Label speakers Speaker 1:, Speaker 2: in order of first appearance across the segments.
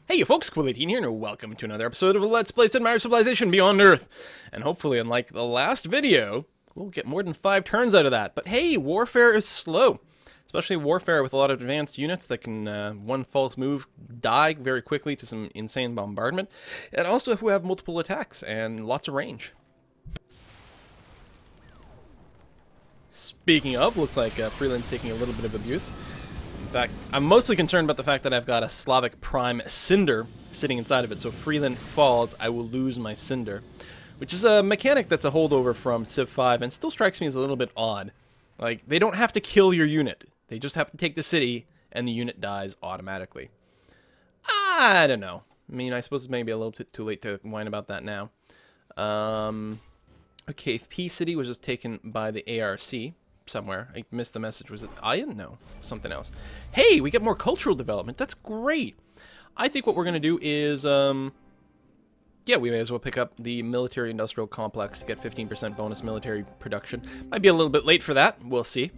Speaker 1: Hey you folks, Quilly18 here, and welcome to another episode of Let's Play Sid Meier's Civilization Beyond Earth. And hopefully, unlike the last video, we'll get more than 5 turns out of that. But hey, warfare is slow. Especially warfare with a lot of advanced units that can, one false move, die very quickly to some insane bombardment. And also who have multiple attacks and lots of range. Speaking of, looks like Freeland's taking a little bit of abuse. In fact, I'm mostly concerned about the fact that I've got a Slavic Prime Cinder sitting inside of it, so if Freeland falls, I will lose my Cinder. Which is a mechanic that's a holdover from Civ 5, and still strikes me as a little bit odd. Like, they don't have to kill your unit. They just have to take the city, and the unit dies automatically. I don't know. I mean, I suppose it's maybe a little bit too late to whine about that now. Okay, if P City was just taken by the ARC somewhere. I missed the message. Was it Iron? No, something else. Hey, we get more cultural development. That's great. I think what we're going to do is, yeah, we may as well pick up the military-industrial complex to get 15% bonus military production. Might be a little bit late for that. We'll see.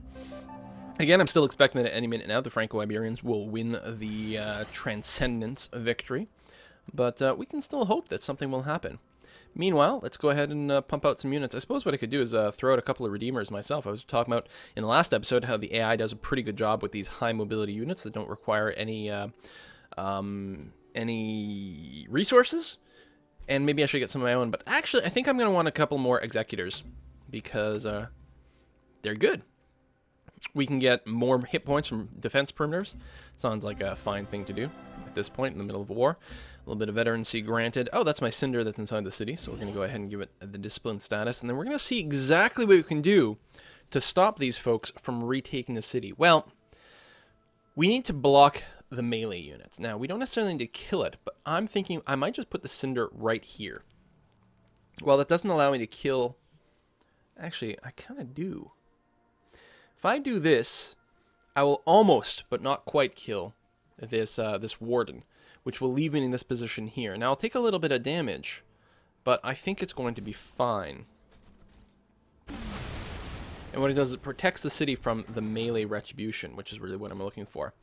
Speaker 1: Again, I'm still expecting that at any minute now the Franco-Iberians will win the Transcendence victory. But we can still hope that something will happen. Meanwhile, let's go ahead and pump out some units. I suppose what I could do is throw out a couple of Redeemers myself. I was talking about in the last episode how the AI does a pretty good job with these high mobility units that don't require any resources. And maybe I should get some of my own. But actually, I think I'm going to want a couple more Executors because they're good. We can get more hit points from defense perimeters. Sounds like a fine thing to do at this point in the middle of a war. A little bit of veterancy granted. Oh, that's my Cinder that's inside the city, so we're going to go ahead and give it the discipline status, and then we're going to see exactly what we can do to stop these folks from retaking the city. Well, we need to block the melee units. Now, we don't necessarily need to kill it, but I'm thinking I might just put the Cinder right here. Well, that doesn't allow me to kill... Actually, I kind of do. If I do this, I will almost, but not quite, kill this this Warden, which will leave me in this position here. Now, I'll take a little bit of damage, but I think it's going to be fine. And what it does is it protects the city from the melee retribution, which is really what I'm looking for.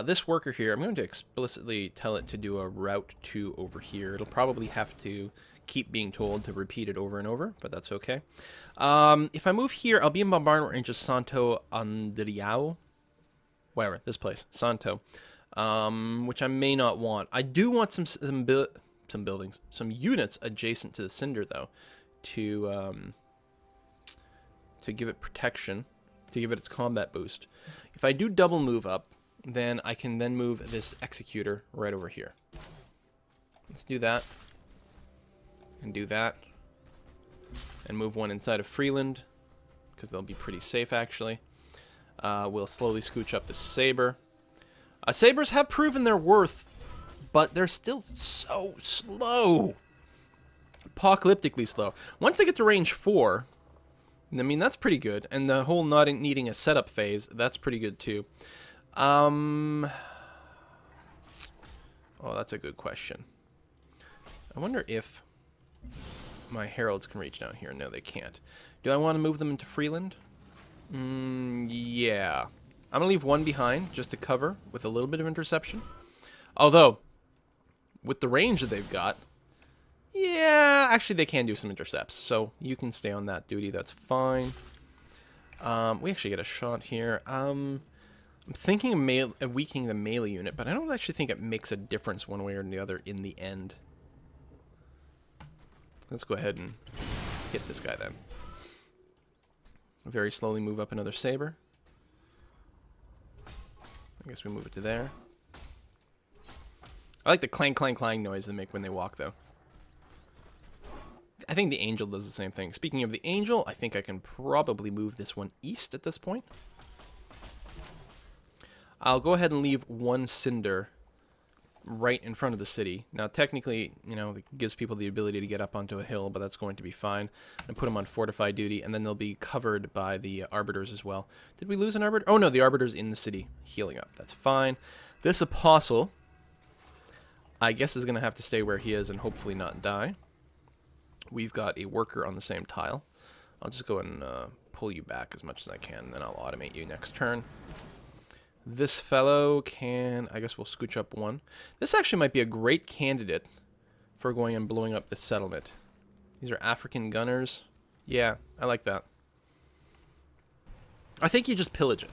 Speaker 1: This worker here, I'm going to explicitly tell it to do a route to over here. It'll probably have to keep being told to repeat it over and over, but that's okay. If I move here, I'll be in bombardment range of Santo Andriao. Whatever, this place, Santo. Which I may not want. I do want some buildings, some units adjacent to the Cinder, though, to give it protection, to give it its combat boost. If I do double move up, then I can then move this Executor right over here. Let's do that. And do that. And move one inside of Freeland, because they'll be pretty safe, actually. We'll slowly scooch up the Saber. Sabers have proven their worth, but they're still so slow. Apocalyptically slow. Once they get to range 4, I mean, that's pretty good. And the whole not needing a setup phase, that's pretty good too. Oh, that's a good question. I wonder if my heralds can reach down here. No, they can't. Do I want to move them into Freeland? Yeah. I'm going to leave one behind just to cover with a little bit of interception. Although, with the range that they've got, yeah, actually they can do some intercepts. So you can stay on that duty. That's fine. We actually get a shot here. I'm thinking of weakening the melee unit, but I don't actually think it makes a difference one way or the other in the end. Let's go ahead and hit this guy then. Very slowly move up another Saber. I guess we move it to there. I like the clang, clang, clang noise they make when they walk, though. I think the Angel does the same thing. Speaking of the Angel, I think I can probably move this one east at this point. I'll go ahead and leave one Cinder right in front of the city. Now, technically, you know, it gives people the ability to get up onto a hill, but that's going to be fine. And put them on fortified duty, and then they'll be covered by the Arbiters as well. Did we lose an Arbiter? Oh, no, the Arbiter's in the city healing up. That's fine. This Apostle, I guess, is going to have to stay where he is and hopefully not die. We've got a worker on the same tile. I'll just go and pull you back as much as I can, and then I'll automate you next turn. This fellow can... I guess we'll scooch up one. This actually might be a great candidate for going and blowing up this settlement. These are African gunners. Yeah, I like that. I think you just pillage it.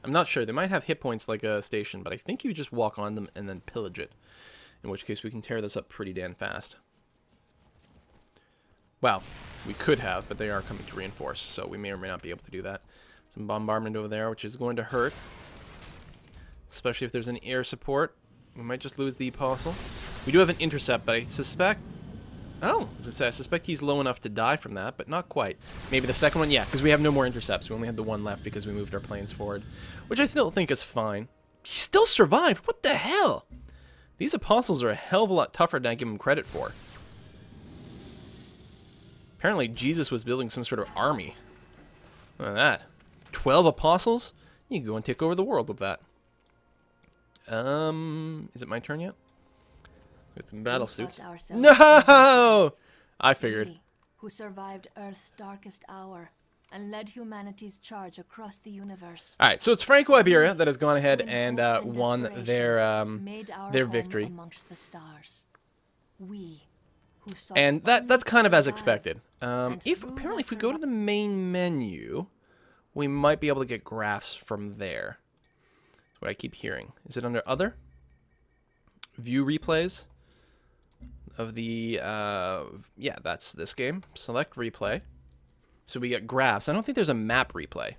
Speaker 1: I'm not sure. They might have hit points like a station, but I think you just walk on them and then pillage it. In which case we can tear this up pretty damn fast. Well, we could have, but they are coming to reinforce, so we may or may not be able to do that. Some bombardment over there, which is going to hurt. Especially if there's an air support. We might just lose the Apostle. We do have an intercept, but I suspect... Oh, I suspect he's low enough to die from that, but not quite. Maybe the second one? Yeah, because we have no more intercepts. We only had the one left because we moved our planes forward. Which I still think is fine. He still survived? What the hell? These Apostles are a hell of a lot tougher than I give them credit for. Apparently Jesus was building some sort of army. Look at that. 12 Apostles? You can go and take over the world with that. Is it my turn yet? Got some battle suits. No! I figured.
Speaker 2: We, who survived Earth's darkest hour and led humanity's charge across the universe.
Speaker 1: All right, so it's Franco-Iberia that has gone ahead and won their victory.
Speaker 2: Amongst the stars. We, who saw
Speaker 1: and that's kind of as expected. Apparently if we go to the main menu, we might be able to get graphs from there. That's what I keep hearing. Is it under other? View replays of the, yeah, that's this game. Select replay. So we get graphs. I don't think there's a map replay,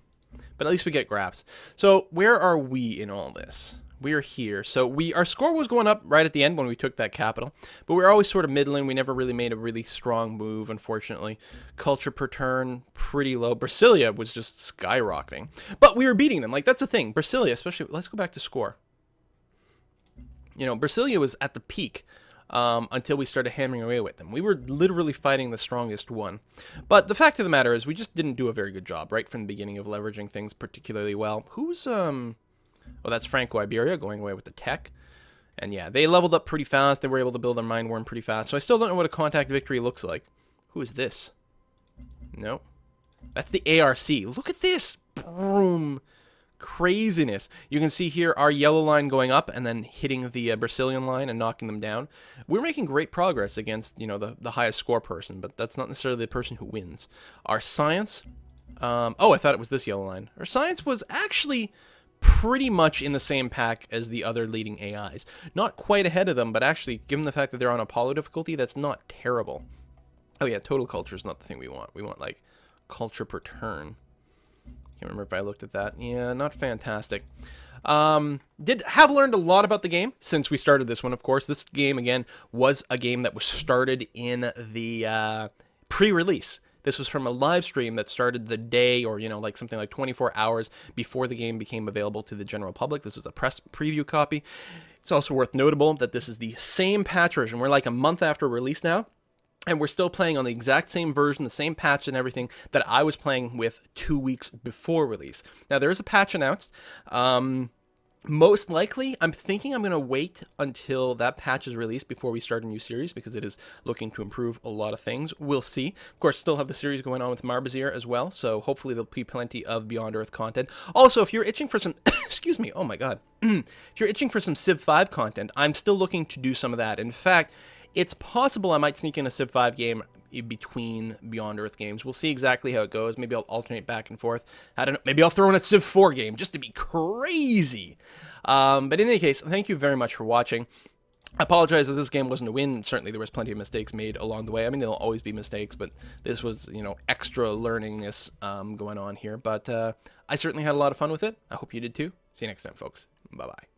Speaker 1: but at least we get graphs. So where are we in all this? We are here. So our score was going up right at the end when we took that capital, but we were always sort of middling. We never really made a really strong move, unfortunately. Culture per turn, pretty low. Brasilia was just skyrocketing, but we were beating them. Like, that's the thing. Brasilia, especially, let's go back to score. You know, Brasilia was at the peak until we started hammering away with them. We were literally fighting the strongest one. But the fact of the matter is we just didn't do a very good job right from the beginning of leveraging things particularly well. Who's, oh, that's Franco-Iberia going away with the tech. And yeah, they leveled up pretty fast. They were able to build their mine worm pretty fast. So I still don't know what a contact victory looks like. Who is this? No. That's the ARC. Look at this. Boom. Craziness. You can see here our yellow line going up and then hitting the Brazilian line and knocking them down. We're making great progress against, you know, the highest score person, but that's not necessarily the person who wins. Our science, oh, I thought it was this yellow line. Our science was actually pretty much in the same pack as the other leading AIs. Not quite ahead of them, but actually, given the fact that they're on Apollo difficulty, that's not terrible. Oh yeah, total culture is not the thing we want. We want, like, culture per turn. Can't remember if I looked at that. Yeah, not fantastic. Have learned a lot about the game since we started this one, of course. This game, again, was a game that was started in the pre-release. This was from a live stream that started the day or, you know, like something like 24 hours before the game became available to the general public. This was a press preview copy. It's also worth notable that this is the same patch version. We're like a month after release now. And we're still playing on the exact same version, the same patch and everything that I was playing with 2 weeks before release. Now, there is a patch announced. Most likely, I'm thinking I'm going to wait until that patch is released before we start a new series because it is looking to improve a lot of things. We'll see. Of course, still have the series going on with Marbazir as well, so hopefully there'll be plenty of Beyond Earth content. Also, if you're itching for some... excuse me, oh my god. If you're itching for some Civ 5 content, I'm still looking to do some of that. In fact... it's possible I might sneak in a Civ 5 game between Beyond Earth games. We'll see exactly how it goes. Maybe I'll alternate back and forth. I don't know. Maybe I'll throw in a Civ 4 game just to be crazy. But in any case, thank you very much for watching. I apologize that this game wasn't a win. Certainly there was plenty of mistakes made along the way. I mean, there'll always be mistakes, but this was, you know, extra learningness going on here. But I certainly had a lot of fun with it. I hope you did too. See you next time, folks. Bye-bye.